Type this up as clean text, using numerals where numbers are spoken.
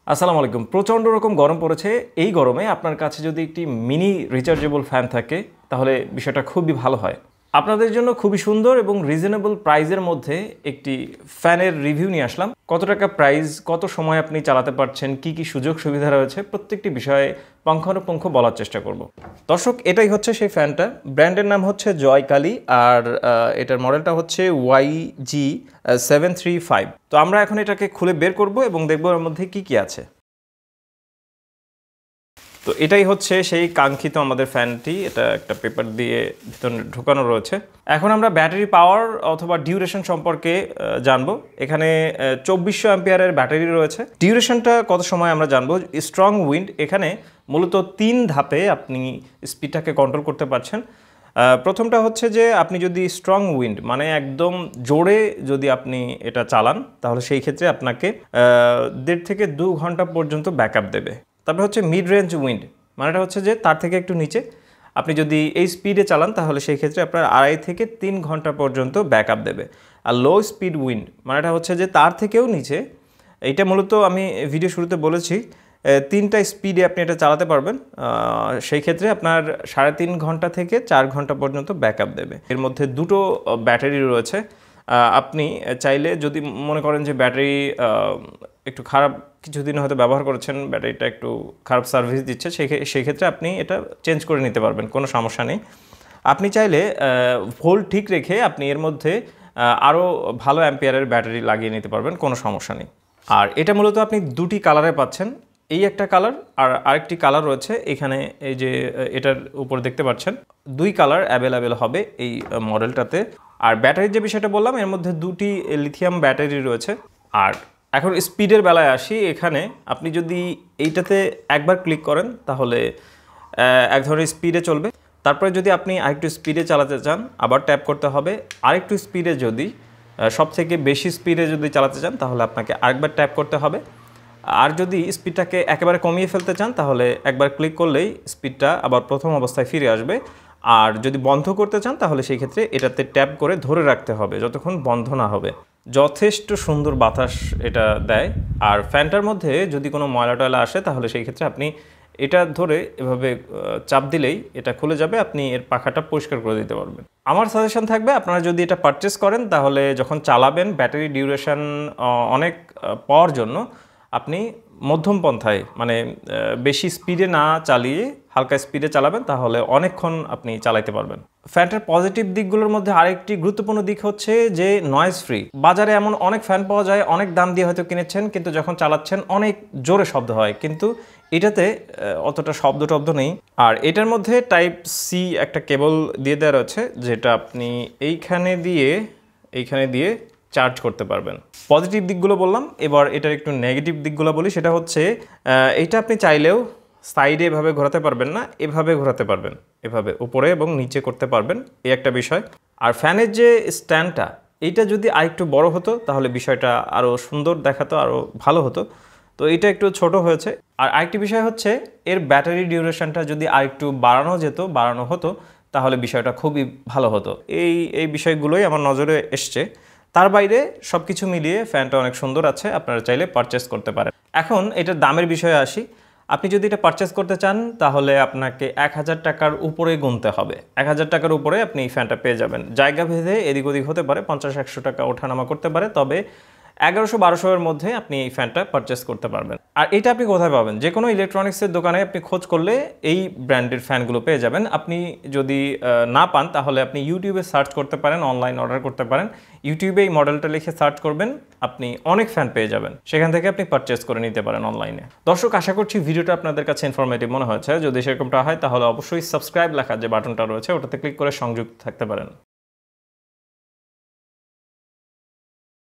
আসসালামু আলাইকুম। প্রচণ্ড রকম গরম পড়েছে। এই গরমে আপনার কাছে যদি একটি মিনি রিচার্জেবল ফ্যান থাকে তাহলে বিষয়টা খুবই ভালো হয়। আপনাদের জন্য খুবই সুন্দর এবং রিজনেবল প্রাইসের মধ্যে একটি ফ্যানের রিভিউ নিয়ে আসলাম। কত টাকা প্রাইস, কত সময় আপনি চালাতে পারছেন, কি কি সুযোগ সুবিধা রয়েছে প্রত্যেকটি বিষয়ে পুঙ্খানুপুঙ্খ বলার চেষ্টা করব। দর্শক, এটাই হচ্ছে সেই ফ্যানটা। ব্র্যান্ডের নাম হচ্ছে জয়কালী আর এটার মডেলটা হচ্ছে YG735। তো আমরা এখন এটাকে খুলে বের করব এবং দেখব এর মধ্যে কি কি আছে। তো এটাই হচ্ছে সেই কাঙ্ক্ষিত আমাদের ফ্যানটি। এটা একটা পেপার দিয়ে ভিতরে ঢোকানো রয়েছে। এখন আমরা ব্যাটারি পাওয়ার অথবা ডিউরেশন সম্পর্কে জানবো। এখানে 2400 অ্যাম্পিয়ারের ব্যাটারি রয়েছে। ডিউরেশনটা কত সময় আমরা জানবো। স্ট্রং উইন্ড, এখানে মূলত 3 ধাপে আপনি স্পিডটাকে কন্ট্রোল করতে পারছেন। প্রথমটা হচ্ছে যে আপনি যদি স্ট্রং উইন্ড মানে একদম জোরে যদি আপনি এটা চালান তাহলে সেই ক্ষেত্রে আপনাকে 1.5 থেকে 2 ঘন্টা পর্যন্ত ব্যাকআপ দেবে। তারপরে হচ্ছে মিড রেঞ্জ উইন্ড, মানেটা হচ্ছে যে তার থেকে একটু নিচে আপনি যদি এই স্পিডে চালান তাহলে সেই ক্ষেত্রে আপনার 2.5 থেকে 3 ঘন্টা পর্যন্ত ব্যাকআপ দেবে। আর লো স্পিড উইন্ড মানেটা হচ্ছে যে তার থেকেও নিচে। এইটা মূলত আমি ভিডিও শুরুতে বলেছি 3টা স্পিডে আপনি এটা চালাতে পারবেন। সেই ক্ষেত্রে আপনার 3.5 ঘন্টা থেকে 4 ঘন্টা পর্যন্ত ব্যাকআপ দেবে। এর মধ্যে দুটো ব্যাটারি রয়েছে। আপনি চাইলে যদি মনে করেন যে ব্যাটারি একটু খারাপ, কিছুদিন হয়তো ব্যবহার করেছেন, ব্যাটারিটা একটু খারাপ সার্ভিস দিচ্ছে, সেই ক্ষেত্রে আপনি এটা চেঞ্জ করে নিতে পারবেন, কোনো সমস্যা নেই। আপনি চাইলে ভোল্ট ঠিক রেখে আপনি এর মধ্যে আরও ভালো অ্যাম্পিয়ারের ব্যাটারি লাগিয়ে নিতে পারবেন, কোনো সমস্যা নেই। আর এটা মূলত আপনি দুটি কালারে পাচ্ছেন। এই একটা কালার আর আরেকটি কালার রয়েছে এখানে, এই যে এটার উপর দেখতে পাচ্ছেন 2 কালার অ্যাভেলেবেল হবে এই মডেলটাতে। আর ব্যাটারির যে বিষয়টা বললাম, এর মধ্যে 2টি লিথিয়াম ব্যাটারি রয়েছে। আর এখন স্পিডের বেলায় আসি। এখানে আপনি যদি এইটাতে একবার ক্লিক করেন তাহলে এক ধরনের স্পিডে চলবে। তারপরে যদি আপনি আরেকটু স্পিডে চালাতে চান আবার ট্যাপ করতে হবে। আরেকটু স্পিডে যদি সবথেকে বেশি স্পিডে যদি চালাতে চান তাহলে আপনাকে আরেকবার ট্যাপ করতে হবে। আর যদি স্পিডটাকে একেবারে কমিয়ে ফেলতে চান তাহলে একবার ক্লিক করলেই স্পিডটা আবার প্রথম অবস্থায় ফিরে আসবে। আর যদি বন্ধ করতে চান তাহলে সেই ক্ষেত্রে এটাতে ট্যাপ করে ধরে রাখতে হবে যতক্ষণ বন্ধ না হবে। যথেষ্ট সুন্দর বাতাস এটা দেয়। আর ফ্যানটার মধ্যে যদি কোনো ময়লা টয়লা আসে তাহলে সেই ক্ষেত্রে আপনি এটা ধরে এভাবে চাপ দিলেই এটা খুলে যাবে, আপনি এর পাখাটা পরিষ্কার করে দিতে পারবেন। আমার সাজেশন থাকবে আপনারা যদি এটা পারচেস করেন তাহলে যখন চালাবেন ব্যাটারি ডিউরেশন অনেক পাওয়ার জন্য আপনি মধ্যম পন্থায় মানে বেশি স্পিডে না চালিয়ে হালকা স্পিডে চালাবেন, তাহলে অনেকক্ষণ আপনি চালাতে পারবেন। ফ্যানটার পজিটিভ দিকগুলোর মধ্যে আরেকটি গুরুত্বপূর্ণ দিক হচ্ছে যে নয়েজ ফ্রি। বাজারে এমন অনেক ফ্যান পাওয়া যায়, অনেক দাম দিয়ে হয়তো কিনেছেন, কিন্তু যখন চালাচ্ছেন অনেক জোরে শব্দ হয়, কিন্তু এটাতে অতটা শব্দ নেই। আর এটার মধ্যে টাইপ সি একটা কেবল দিয়ে দেওয়া রয়েছে, যেটা আপনি এইখানে দিয়ে চার্জ করতে পারবেন। পজিটিভ দিকগুলো বললাম, এবার এটার একটু নেগেটিভ দিকগুলো বলি। সেটা হচ্ছে এইটা আপনি চাইলেও সাইডে এভাবে ঘোরাতে পারবেন না, এভাবে ঘোরাতে পারবেন, এভাবে উপরে এবং নিচে করতে পারবেন, এই একটা বিষয়। আর ফ্যানের যে স্ট্যান্ডটা, এইটা যদি আরেকটু বড় হতো তাহলে বিষয়টা আরও সুন্দর দেখাতো, আরও ভালো হতো। তো এটা একটু ছোট হয়েছে। আর আরেকটি বিষয় হচ্ছে এর ব্যাটারি ডিউরেশনটা যদি আরেকটু বাড়ানো হতো তাহলে বিষয়টা খুবই ভালো হতো। এই বিষয়গুলোই আমার নজরে এসছে। তার বাইরে সব কিছু মিলিয়ে ফ্যানটা অনেক সুন্দর আছে, আপনারা চাইলে পারচেস করতে পারেন। এখন এটার দামের বিষয়ে আসি। আপনি যদি এটা পারচেস করতে চান তাহলে আপনাকে 1000 টাকার উপরে গুনতে হবে। 1000 টাকার উপরে আপনি এই ফ্যানটা পেয়ে যাবেন। জায়গা ভেদে এদিক ওদিক হতে পারে, 50-100 টাকা ওঠানামা করতে পারে, তবে 1100-1200 এর মধ্যে আপনি এই ফ্যানটা পারচেস করতে পারবেন। আর এটা আপনি কোথায় পাবেন? যে কোনো ইলেকট্রনিক্সের দোকানে আপনি খোঁজ করলে এই ব্র্যান্ডের ফ্যানগুলো পেয়ে যাবেন। আপনি যদি না পান তাহলে আপনি ইউটিউবে সার্চ করতে পারেন, অনলাইন অর্ডার করতে পারেন। ইউটিউবে এই মডেলটা লিখে সার্চ করবেন, আপনি অনেক ফ্যান পেয়ে যাবেন, সেখান থেকে আপনি পারচেস করে নিতে পারেন অনলাইনে। দর্শক, আশা করছি ভিডিওটা আপনাদের কাছে ইনফরমেটিভ মনে হয়েছে। যদি সেরকমটা হয় তাহলে অবশ্যই সাবস্ক্রাইব লেখা যে বাটনটা রয়েছে ওটাতে ক্লিক করে সংযুক্ত থাকতে পারেন।